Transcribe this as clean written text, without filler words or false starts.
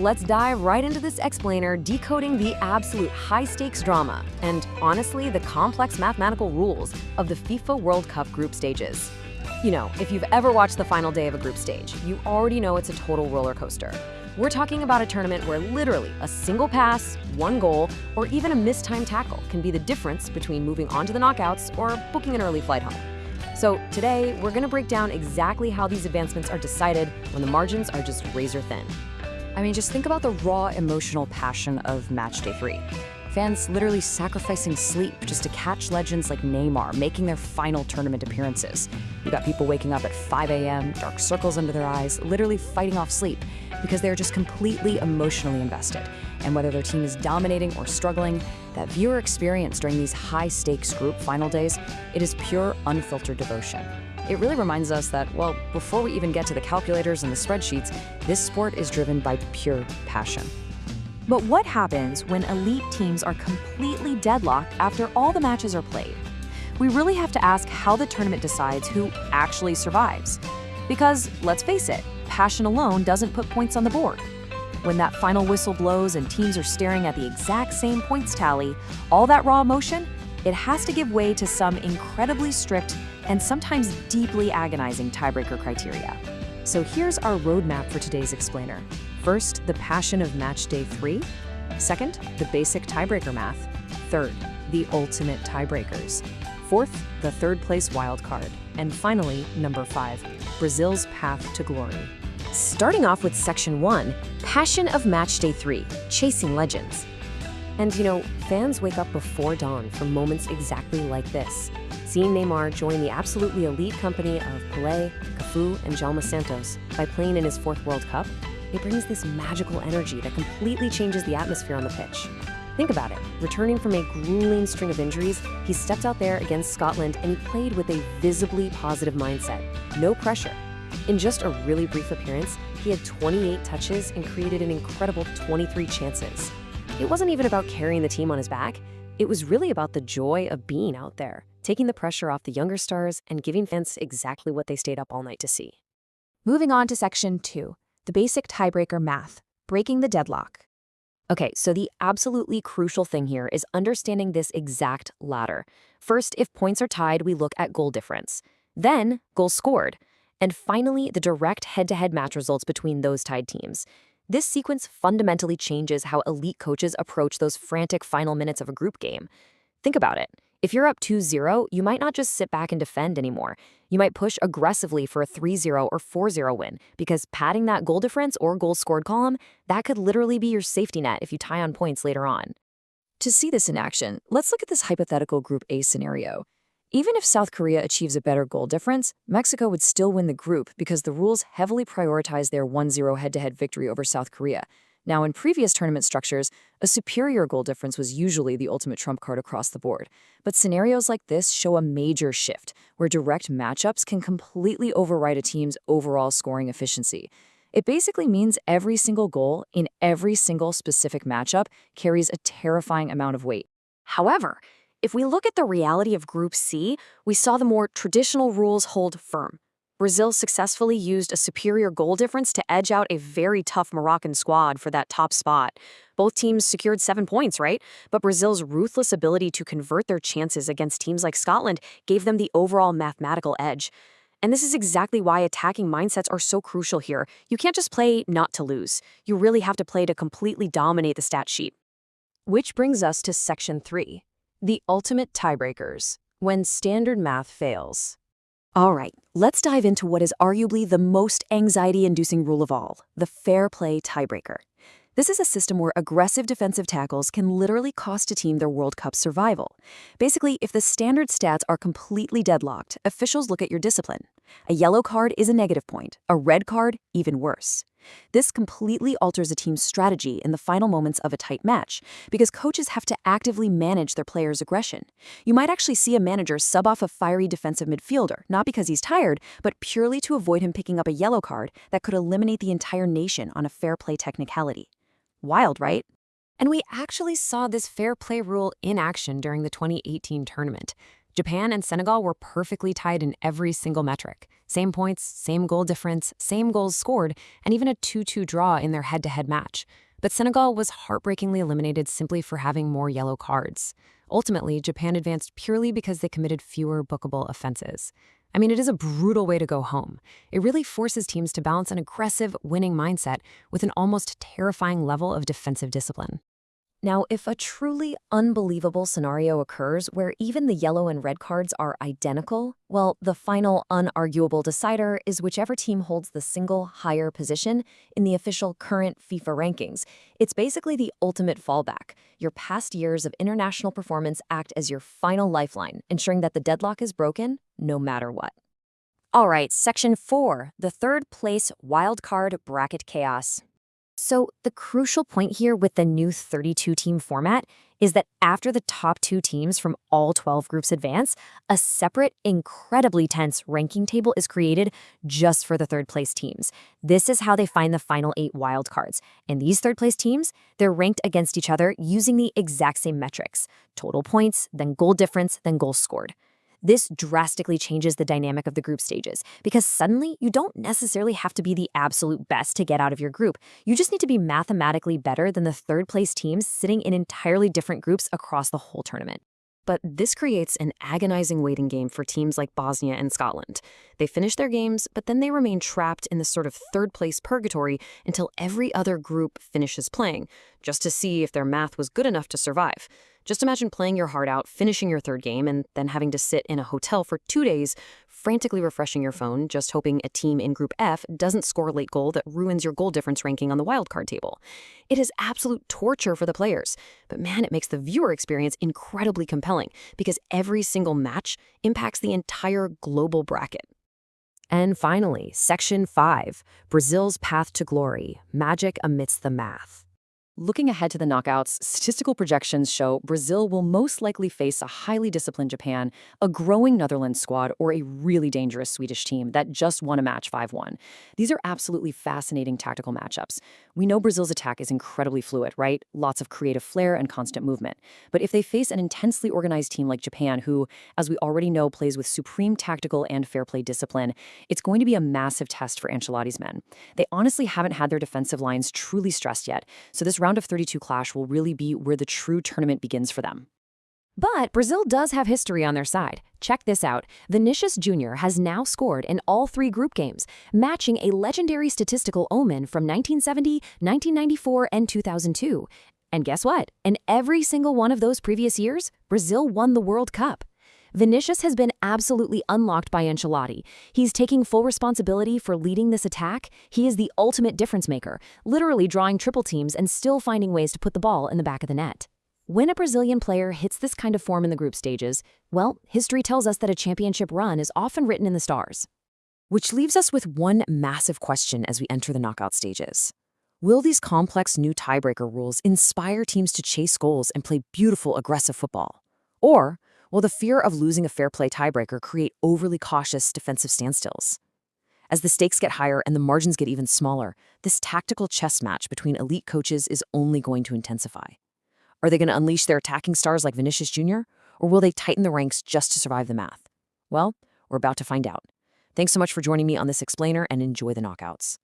let's dive right into this explainer, decoding the absolute high-stakes drama and, honestly, the complex mathematical rules of the FIFA World Cup group stages. You know, if you've ever watched the final day of a group stage, you already know it's a total roller coaster. We're talking about a tournament where literally a single pass, one goal, or even a mistimed tackle can be the difference between moving on to the knockouts or booking an early flight home. So today, we're going to break down exactly how these advancements are decided when the margins are just razor thin. I mean, just think about the raw emotional passion of Matchday 3. Fans literally sacrificing sleep just to catch legends like Neymar making their final tournament appearances. You got people waking up at 5 a.m., dark circles under their eyes, literally fighting off sleep because they're just completely emotionally invested. And whether their team is dominating or struggling, that viewer experience during these high-stakes group final days, it is pure, unfiltered devotion. It really reminds us that, well, before we even get to the calculators and the spreadsheets, this sport is driven by pure passion. But what happens when elite teams are completely deadlocked after all the matches are played? We really have to ask how the tournament decides who actually survives. Because, let's face it, passion alone doesn't put points on the board. When that final whistle blows and teams are staring at the exact same points tally, all that raw emotion, it has to give way to some incredibly strict and sometimes deeply agonizing tiebreaker criteria. So here's our roadmap for today's explainer. First, the passion of Matchday 3. Second, the basic tiebreaker math. Third, the ultimate tiebreakers. Fourth, the third-place wildcard. And finally, number 5, Brazil's path to glory. Starting off with Section 1, Passion of Matchday 3, Chasing Legends. And you know, fans wake up before dawn for moments exactly like this. Seeing Neymar join the absolutely elite company of Pelé, Cafu, and Jaume Santos by playing in his 4th World Cup, it brings this magical energy that completely changes the atmosphere on the pitch. Think about it. Returning from a grueling string of injuries, he stepped out there against Scotland and he played with a visibly positive mindset. No pressure. In just a really brief appearance, he had 28 touches and created an incredible 23 chances. It wasn't even about carrying the team on his back. It was really about the joy of being out there, taking the pressure off the younger stars and giving fans exactly what they stayed up all night to see. Moving on to Section 2, the basic tiebreaker math, breaking the deadlock. Okay, so the absolutely crucial thing here is understanding this exact ladder. First, if points are tied, we look at goal difference. Then, goals scored. And finally, the direct head-to-head match results between those tied teams. This sequence fundamentally changes how elite coaches approach those frantic final minutes of a group game. Think about it. If you're up 2-0, you might not just sit back and defend anymore. You might push aggressively for a 3-0 or 4-0 win, because padding that goal difference or goals scored column, that could literally be your safety net if you tie on points later on. To see this in action, let's look at this hypothetical Group A scenario. Even if South Korea achieves a better goal difference, Mexico would still win the group because the rules heavily prioritize their 1-0 head-to-head victory over South Korea. Now, in previous tournament structures, a superior goal difference was usually the ultimate trump card across the board. But scenarios like this show a major shift, where direct matchups can completely override a team's overall scoring efficiency. It basically means every single goal in every single specific matchup carries a terrifying amount of weight. However, if we look at the reality of Group C, we saw the more traditional rules hold firm. Brazil successfully used a superior goal difference to edge out a very tough Moroccan squad for that top spot. Both teams secured 7 points, right? But Brazil's ruthless ability to convert their chances against teams like Scotland gave them the overall mathematical edge. And this is exactly why attacking mindsets are so crucial here. You can't just play not to lose. You really have to play to completely dominate the stat sheet. Which brings us to Section 3, the ultimate tiebreakers, when standard math fails. All right, let's dive into what is arguably the most anxiety-inducing rule of all, the fair play tiebreaker. This is a system where aggressive defensive tackles can literally cost a team their World Cup survival. Basically, if the standard stats are completely deadlocked, officials look at your discipline. A yellow card is a negative point, a red card even worse. This completely alters a team's strategy in the final moments of a tight match, because coaches have to actively manage their players' aggression. You might actually see a manager sub off a fiery defensive midfielder, not because he's tired, but purely to avoid him picking up a yellow card that could eliminate the entire nation on a fair play technicality. Wild, right? And we actually saw this fair play rule in action during the 2018 tournament. Japan and Senegal were perfectly tied in every single metric. Same points, same goal difference, same goals scored, and even a 2-2 draw in their head-to-head match. But Senegal was heartbreakingly eliminated simply for having more yellow cards. Ultimately, Japan advanced purely because they committed fewer bookable offenses. I mean, it is a brutal way to go home. It really forces teams to balance an aggressive, winning mindset with an almost terrifying level of defensive discipline. Now, if a truly unbelievable scenario occurs where even the yellow and red cards are identical, well, the final unarguable decider is whichever team holds the single higher position in the official current FIFA rankings. It's basically the ultimate fallback. Your past years of international performance act as your final lifeline, ensuring that the deadlock is broken no matter what. All right, Section 4, the third place wildcard bracket chaos. So the crucial point here with the new 32-team format is that after the top 2 teams from all 12 groups advance, a separate, incredibly tense ranking table is created just for the third-place teams. This is how they find the final 8 wildcards. And these third-place teams, they're ranked against each other using the exact same metrics: total points, then goal difference, then goals scored. This drastically changes the dynamic of the group stages because suddenly you don't necessarily have to be the absolute best to get out of your group. You just need to be mathematically better than the third-place teams sitting in entirely different groups across the whole tournament. But this creates an agonizing waiting game for teams like Bosnia and Scotland. They finish their games, but then they remain trapped in this sort of third-place purgatory until every other group finishes playing, just to see if their math was good enough to survive. Just imagine playing your heart out, finishing your third game, and then having to sit in a hotel for 2 days, frantically refreshing your phone, just hoping a team in Group F doesn't score a late goal that ruins your goal difference ranking on the wildcard table. It is absolute torture for the players, but man, it makes the viewer experience incredibly compelling because every single match impacts the entire global bracket. And finally, Section 5, Brazil's path to glory, magic amidst the math. Looking ahead to the knockouts, statistical projections show Brazil will most likely face a highly disciplined Japan, a growing Netherlands squad, or a really dangerous Swedish team that just won a match 5-1. These are absolutely fascinating tactical matchups. We know Brazil's attack is incredibly fluid, right? Lots of creative flair and constant movement. But if they face an intensely organized team like Japan, who, as we already know, plays with supreme tactical and fair play discipline, it's going to be a massive test for Ancelotti's men. They honestly haven't had their defensive lines truly stressed yet, so this round of 32 clash will really be where the true tournament begins for them. But Brazil does have history on their side. Check this out. Vinicius Jr. has now scored in all 3 group games, matching a legendary statistical omen from 1970, 1994, and 2002. And guess what? In every single one of those previous years, Brazil won the World Cup. Vinicius has been absolutely unlocked by Ancelotti. He's taking full responsibility for leading this attack. He is the ultimate difference maker, literally drawing triple teams and still finding ways to put the ball in the back of the net. When a Brazilian player hits this kind of form in the group stages, well, history tells us that a championship run is often written in the stars. Which leaves us with one massive question as we enter the knockout stages. Will these complex new tiebreaker rules inspire teams to chase goals and play beautiful, aggressive football? Or will the fear of losing a fair play tiebreaker create overly cautious defensive standstills? As the stakes get higher and the margins get even smaller, this tactical chess match between elite coaches is only going to intensify. Are they going to unleash their attacking stars like Vinicius Jr., or will they tighten the ranks just to survive the math? Well, we're about to find out. Thanks so much for joining me on this explainer, and enjoy the knockouts.